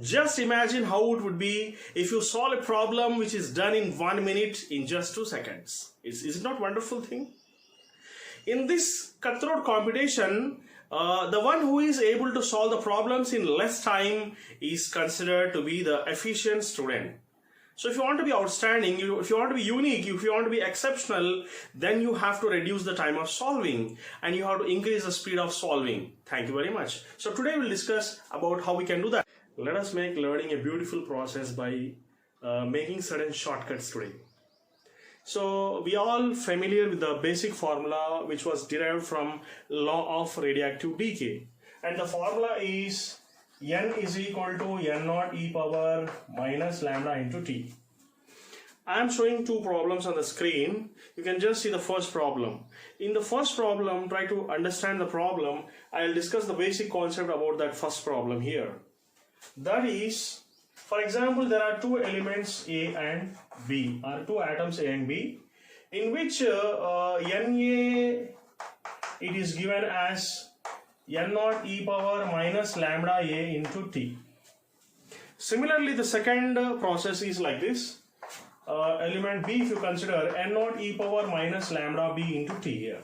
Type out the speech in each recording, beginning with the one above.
Just imagine how it would be if you solve a problem which is done in 1 minute in just 2 seconds. Is it not a wonderful thing? In this cutthroat competition, the one who is able to solve the problems in less time is considered to be the efficient student. So if you want to be outstanding, if you want to be unique, if you want to be exceptional, then you have to reduce the time of solving and you have to increase the speed of solving. Thank you very much. So today we'll discuss about how we can do that. Let us make learning a beautiful process by making certain shortcuts today. So we are all familiar with the basic formula which was derived from law of radioactive decay, and the formula is n is equal to n naught e power minus lambda into t. I am showing two problems on the screen. You can just see the first problem. In the first problem, try to understand the problem. I will discuss the basic concept about that first problem here. That is, for example, there are two elements A and B, or two atoms A and B, in which Na it is given as n naught e power minus lambda A into T. Similarly, the second process is like this. Element B, if you consider n naught e power minus lambda B into T here.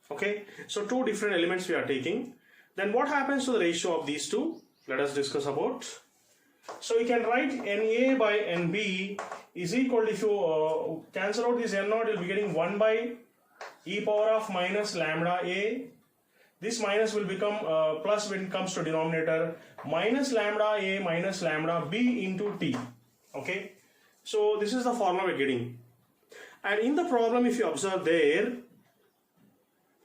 Okay, so two different elements we are taking. Then what happens to the ratio of these two? Let us discuss about. So you can write Na by Nb is equal to, if you cancel out this n naught, you'll be getting 1 by e power of minus lambda A. This minus will become plus when it comes to denominator, minus lambda A minus lambda B into T. Okay, so this is the formula we're getting. And in the problem, if you observe there,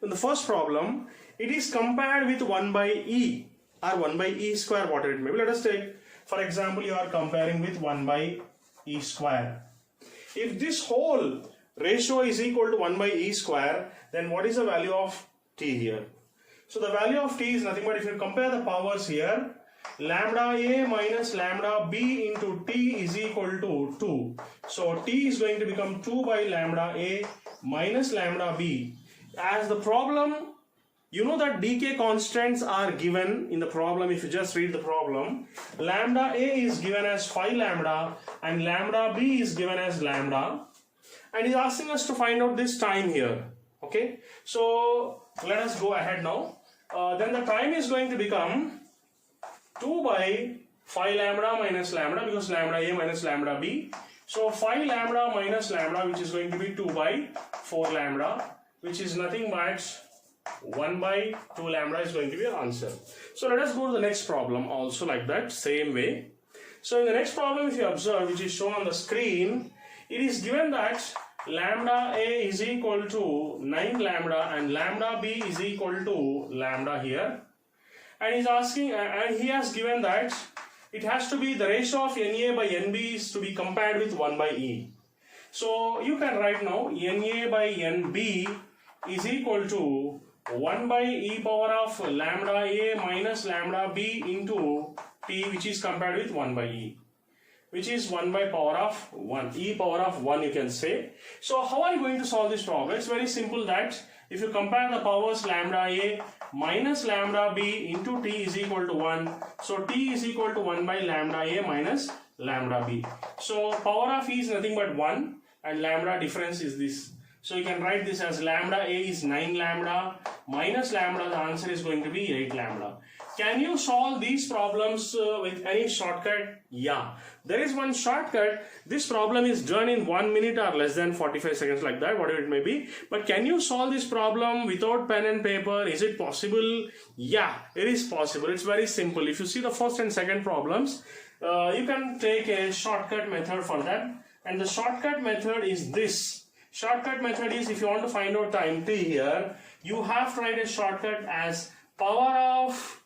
in the first problem, it is compared with 1 by E or 1 by E square, whatever it may be. Let us take, for example, you are comparing with 1 by E square. If this whole ratio is equal to 1 by E square, then what is the value of T here? So the value of T is nothing but, if you compare the powers here, lambda A minus lambda B into T is equal to 2. So T is going to become 2 by lambda A minus lambda B. As the problem, you know that decay constants are given in the problem. If you just read the problem, lambda A is given as 5 lambda and lambda B is given as lambda, and he's asking us to find out this time here. Okay, so let us go ahead now. Then the time is going to become 2 by 5 lambda minus lambda, because lambda A minus lambda B. So 5 lambda minus lambda, which is going to be 2 by 4 lambda, which is nothing but 1 by 2 lambda is going to be our answer. So let us go to the next problem also like that, same way. So in the next problem, if you observe, which is shown on the screen, it is given that lambda A is equal to 9 lambda and lambda B is equal to lambda here. And he's asking, and he has given that it has to be the ratio of Na by Nb is to be compared with 1 by E. So you can write now Na by Nb is equal to 1 by e power of lambda A minus lambda B into T, which is compared with 1 by E, which is 1 by power of 1, e power of 1 you can say. So how are you going to solve this problem? It's very simple that if you compare the powers, lambda A minus lambda B into T is equal to 1. So T is equal to 1 by lambda A minus lambda B. So power of E is nothing but 1 and lambda difference is this. So you can write this as lambda A is 9 lambda minus lambda, the answer is going to be 8 lambda. Can you solve these problems with any shortcut? Yeah, there is one shortcut. This problem is done in 1 minute or less than 45 seconds, like that, whatever it may be. But can you solve this problem without pen and paper? Is it possible? Yeah, it is possible. It's very simple. If you see the first and second problems, you can take a shortcut method for that. And the shortcut method is this. Shortcut method is, if you want to find out time t here, you have to write a shortcut as power of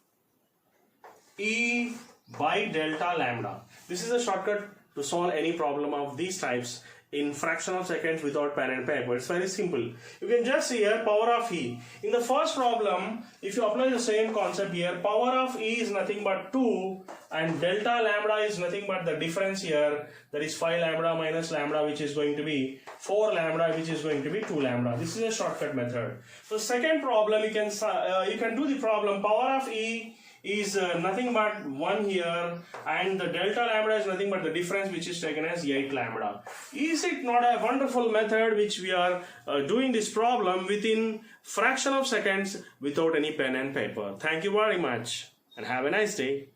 E by delta lambda. This is a shortcut to solve any problem of these types in fraction of seconds without pen and paper. It's very simple. You can just see here power of E. In the first problem, if you apply the same concept here, power of E is nothing but 2 and delta lambda is nothing but the difference here, that is 5 lambda minus lambda, which is going to be 4 lambda, which is going to be 2 lambda. This is a shortcut method. So second problem, you can do the problem power of E is nothing but 1 here, and the delta lambda is nothing but the difference which is taken as 8 lambda. Is it not a wonderful method which we are doing this problem within fraction of seconds without any pen and paper? Thank you very much and have a nice day.